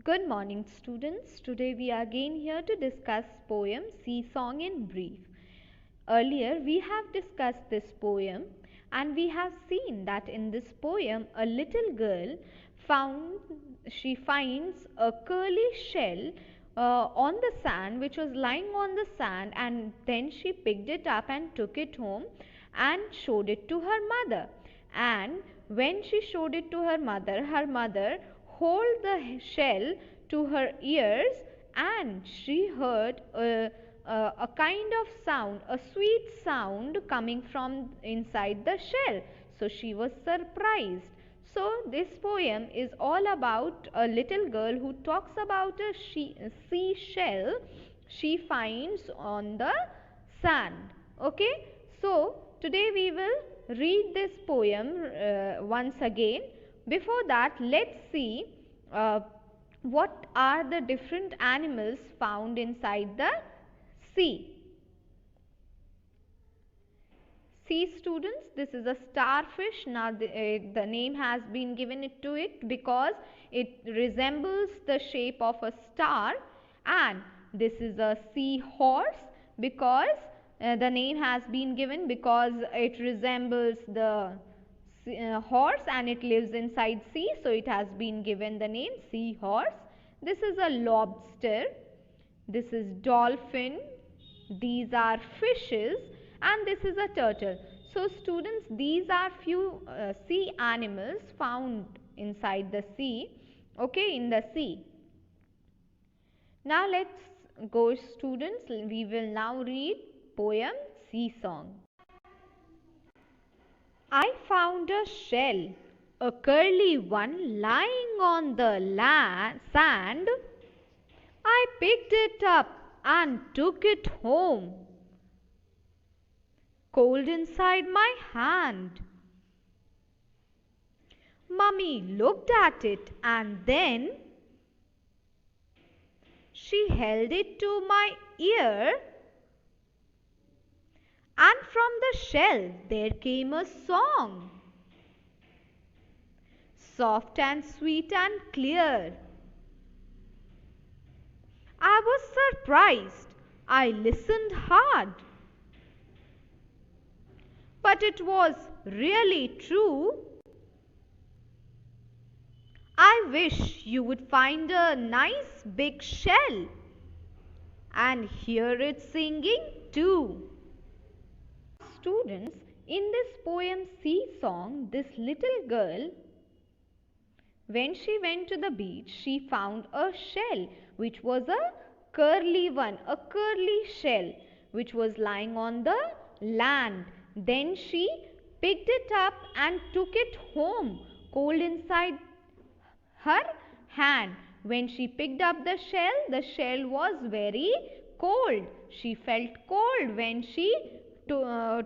Good morning, students. Today we are again here to discuss poem Sea Song in brief. Earlier we have discussed this poem and we have seen that in this poem a little girl finds a curly shell on the sand, which was lying on the sand, and then she picked it up and took it home and showed it to her mother. And when she showed it to her mother hold the shell to her ears, and she heard a kind of sound, a sweet sound coming from inside the shell. So she was surprised. So this poem is all about a little girl who talks about a seashell she finds on the sand. Okay, so today we will read this poem once again. Before that, let's see what are the different animals found inside the sea. See students, this is a starfish. Now the name has been given to it because it resembles the shape of a star, and this is a seahorse because the name has been given because it resembles the horse and it lives inside sea, so it has been given the name seahorse. This is a lobster, this is dolphin, these are fishes, and this is a turtle. So students, these are few sea animals found inside the sea, okay, in the sea. Now let's go students, we will now read poem Sea Song. I found a shell, a curly one, lying on the sand. I picked it up and took it home, cold inside my hand. Mummy looked at it and then she held it to my ear, and from the shell there came a song, soft and sweet and clear. I was surprised. I listened hard. But it was really true. I wish you would find a nice big shell and hear it singing too. Students, in this poem Sea Song, this little girl, when she went to the beach, she found a shell which was a curly one, a curly shell which was lying on the land. Then she picked it up and took it home, cold inside her hand. When she picked up the shell was very cold. She felt cold when she held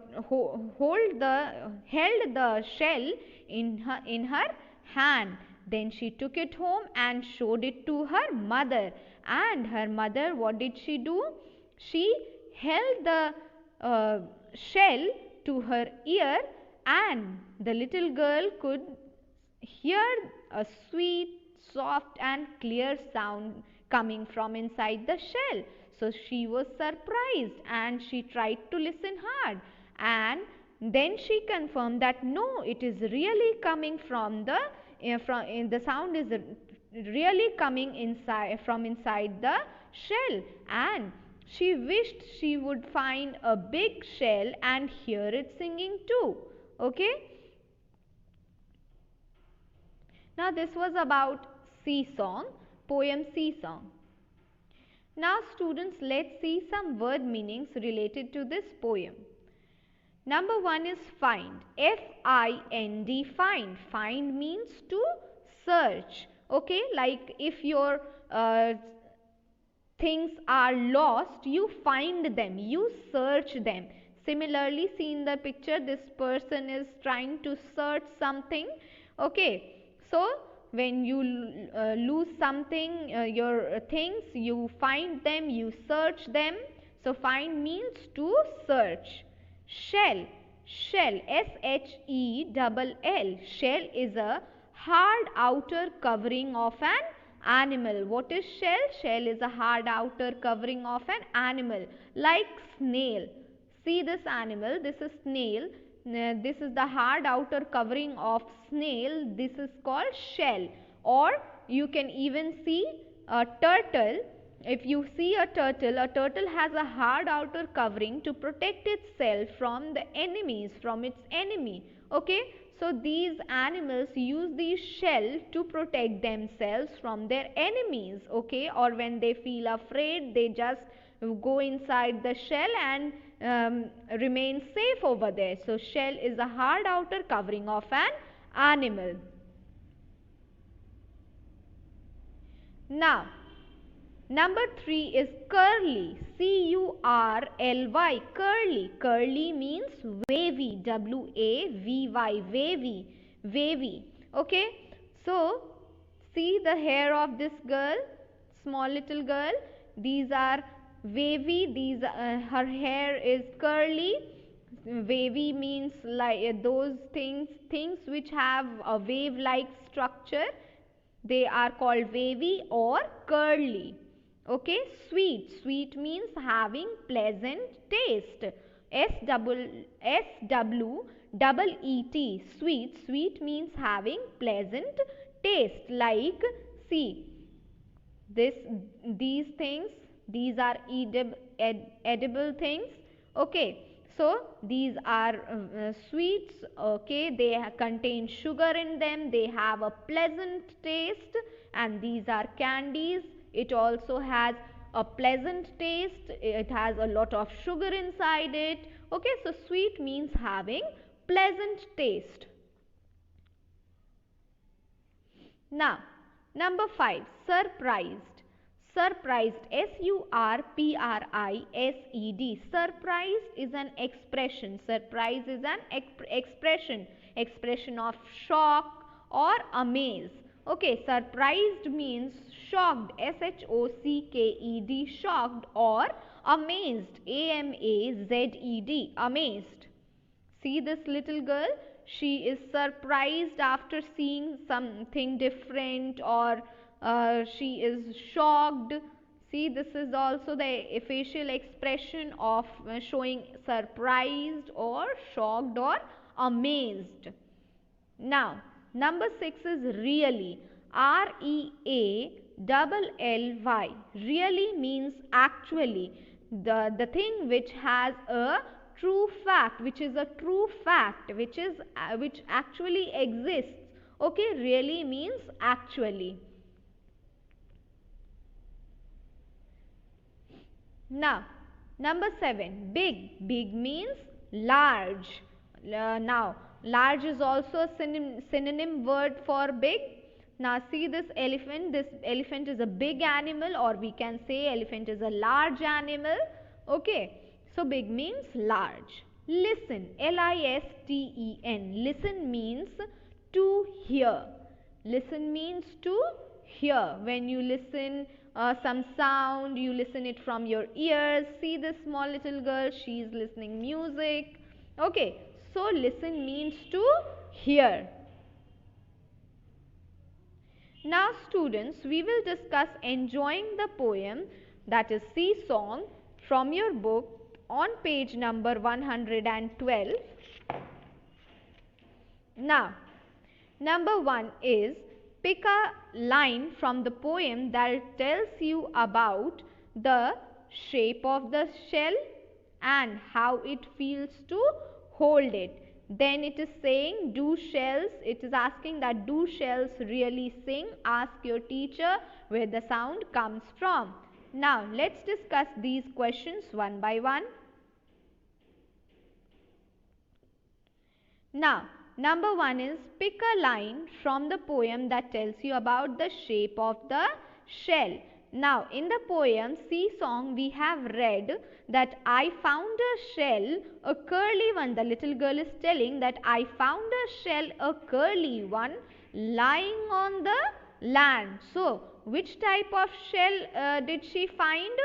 the shell in her hand. Then she took it home and showed it to her mother. And her mother, what did she do? She held the shell to her ear, and the little girl could hear a sweet, soft and clear sound coming from inside the shell. So she was surprised and she tried to listen hard, and then she confirmed that no, it is really coming from the sound is really coming from inside the shell, and she wished she would find a big shell and hear it singing too. Okay. Now this was about Sea Song, poem Sea Song. Now students, let's see some word meanings related to this poem. Number one is find. F-I-N-D, find. Find means to search. Okay, like if your things are lost, you find them, you search them. Similarly, see in the picture, this person is trying to search something. Okay, so when you lose something, your things, you find them, you search them. So find means to search. Shell, shell, S-H-E-L-L. Shell is a hard outer covering of an animal. What is shell? Shell is a hard outer covering of an animal, like snail. See this animal, this is snail. This is the hard outer covering of snail. This is called shell. Or you can even see a turtle. If you see a turtle has a hard outer covering to protect itself from the enemies, from its enemy. Okay, so these animals use these shell to protect themselves from their enemies. Okay, or when they feel afraid, they just go inside the shell and remain safe over there. So shell is a hard outer covering of an animal. Now number 3 is curly. C-U-R-L-Y, curly. Curly means wavy. W-A-V-Y, wavy, wavy. Okay, so see the hair of this girl, small little girl. These are wavy. These her hair is curly. Wavy means like those things which have a wave like structure. They are called wavy or curly. Okay, sweet. Sweet means having pleasant taste. S-W-E-E-T, sweet. Sweet means having pleasant taste. Like, see, these things, these are edible things. Okay, so these are sweets. Okay, they contain sugar in them. They have a pleasant taste, and these are candies. It also has a pleasant taste. It has a lot of sugar inside it. Okay, so sweet means having pleasant taste. Now number 5, surprised. Surprised, S-U-R-P-R-I-S-E-D. Surprised is an expression. Surprise is an expression of shock or amaze. Okay, surprised means shocked, S-H-O-C-K-E-D, shocked, or amazed, A-M-A-Z-E-D, amazed. See this little girl, she is surprised after seeing something different, or she is shocked. See, this is also the facial expression of showing surprised or shocked or amazed. Now number 6 is really. R-E-A-L-L-Y. Really means actually, the thing which has a true fact, which is a true fact, which actually exists. Okay, really means actually. Now number 7, big. Big means large. Now large is also a synonym word for big. Now see this elephant. This elephant is a big animal, or we can say elephant is a large animal. Okay, so big means large. Listen, L-I-S-T-E-N. Listen means to hear. Listen means to hear. When you listen some sound, you listen it from your ears. See this small little girl, she is listening music. Okay, so listen means to hear. Now students, we will discuss enjoying the poem, that is Sea Song, from your book on page number 112. Now number 1 is, pick a line from the poem that tells you about the shape of the shell and how it feels to hold it. Then it is saying, do shells, it is asking that do shells really sing? Ask your teacher where the sound comes from. Now let's discuss these questions one by one. Now number 1 is, pick a line from the poem that tells you about the shape of the shell. Now in the poem Sea Song, we have read that I found a shell, a curly one. The little girl is telling that I found a shell, a curly one, lying on the land. So which type of shell did she find?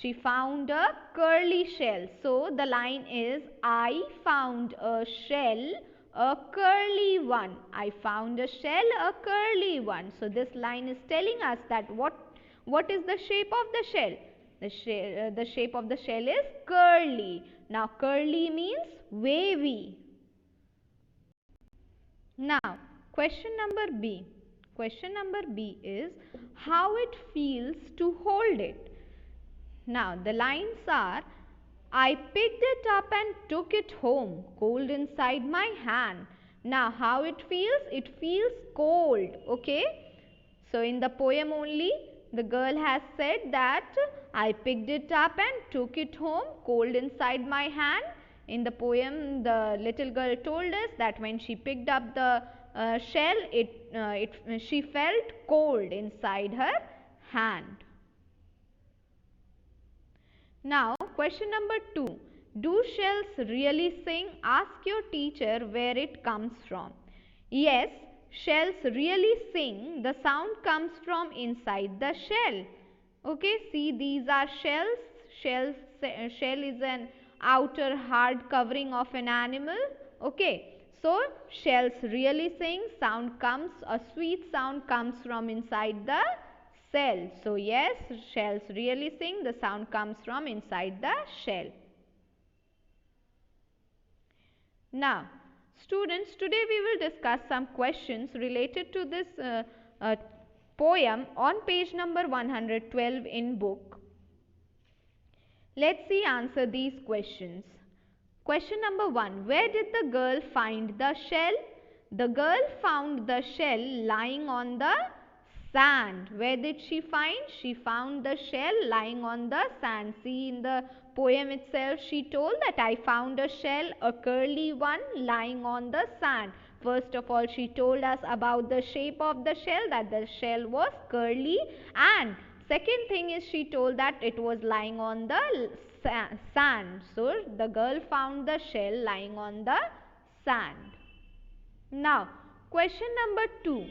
She found a curly shell. So the line is, I found a shell, a curly one. I found a shell, a curly one. So this line is telling us that what is the shape of the shell? The shape of the shell is curly. Now curly means wavy. Now question number B. Question number B is how it feels to hold it. Now the lines are, I picked it up and took it home, cold inside my hand. Now how it feels? It feels cold, okay? So in the poem only, the girl has said that I picked it up and took it home, cold inside my hand. In the poem, the little girl told us that when she picked up the shell, she felt cold inside her hand. Now, question number 2. Do shells really sing? Ask your teacher where it comes from. Yes, shells really sing. The sound comes from inside the shell. Okay, see, these are shells. Shell is an outer hard covering of an animal. Okay, so shells really sing. A sweet sound comes from inside the shell. So yes, shells really sing. The sound comes from inside the shell. Now, students, today we will discuss some questions related to this poem on page number 112 in book. Let's see answer these questions. Question number 1. Where did the girl find the shell? The girl found the shell lying on the sand. Where did she find? She found the shell lying on the sand. See, in the poem itself, she told that I found a shell, a curly one, lying on the sand. First of all, she told us about the shape of the shell, that the shell was curly, and second thing is she told that it was lying on the sand. So the girl found the shell lying on the sand. Now, question number 2.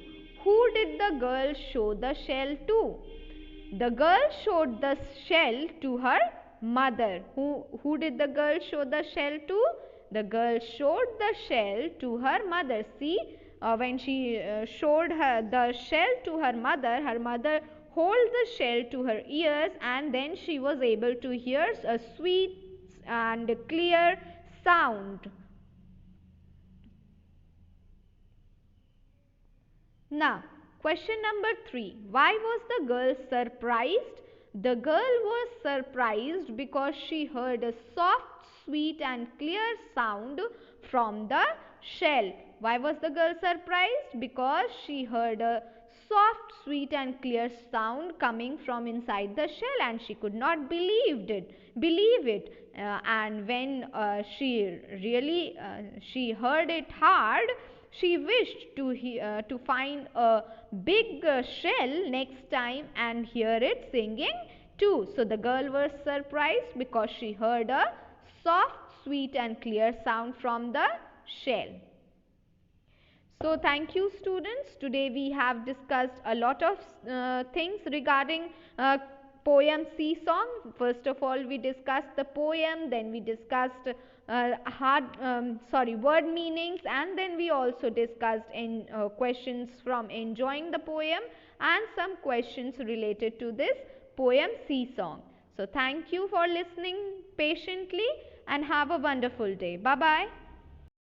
Who did the girl show the shell to? The girl showed the shell to her mother. Who did the girl show the shell to? The girl showed the shell to her mother. See, when she showed the shell to her mother hold the shell to her ears, and then she was able to hear a sweet and clear sound. Now, question number 3. Why was the girl surprised? The girl was surprised because she heard a soft, sweet and clear sound from the shell. Why was the girl surprised? Because she heard a soft, sweet and clear sound coming from inside the shell, and she could not believe it. And when she heard it hard, she wished to find a big shell next time and hear it singing too. So the girl was surprised because she heard a soft, sweet and clear sound from the shell. So thank you, students. Today we have discussed a lot of things regarding poem Sea Song. First of all, we discussed the poem, then we discussed word meanings, and then we also discussed questions from enjoying the poem and some questions related to this poem Sea Song. So thank you for listening patiently and have a wonderful day. Bye bye.